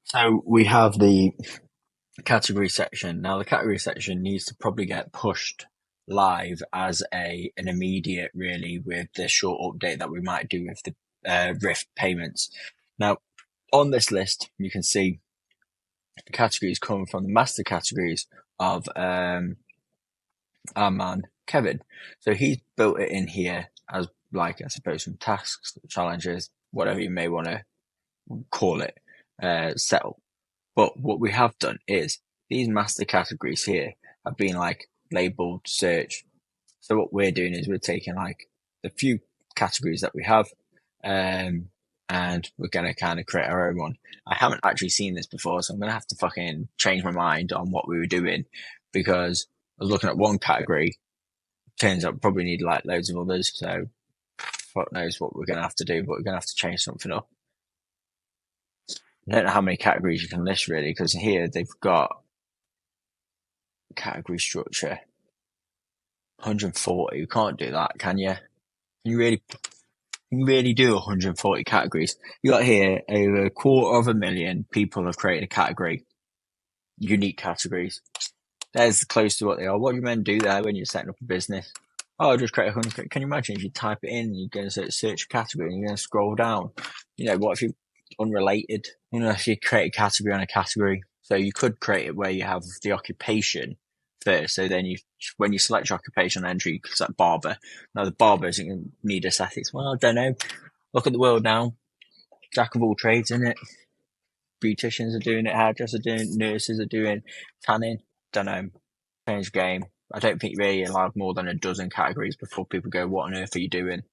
So we have the category section. Now the category section needs to probably get pushed live as an immediate, really, with the short update that we might do with the RYFT payments. Now on this list, you can see the categories coming from the master categories of our man Kevin. So he's built it in here as, like, I suppose, some tasks, challenges, whatever you may want to call it, set up. But what we have done is these master categories here have been like labeled search. So what we're doing is we're taking like the few categories that we have, and we're going to kind of create our own one. I haven't actually seen this before, so I'm going to have to fucking change my mind on what we were doing, because I was looking at one category. Turns out we probably need like loads of others. So fuck knows what we're going to have to do, but we're going to have to change something up. I don't know how many categories you can list, really, because here they've got category structure 140. You can't do that, can you? Can you really do 140 categories? You got here over 250,000 people have created a category, unique categories. There's close to what they are. What do you men do there when you're setting up a business? Oh, I'll just create 100. Can you imagine if you type it in, you're going to search a category and you're going to scroll down? What if you unrelated? If you create a category on a category. So you could create it where you have the occupation first. So then when you select your occupation entry, you select barber. Now the barber isn't going to need aesthetics. Well, I don't know. Look at the world now. Jack of all trades, isn't it? Beauticians are doing it, hairdressers are doing it, nurses are doing tanning. Don't know. Change the game. I don't think you're really allowed more than a dozen categories before people go, what on earth are you doing?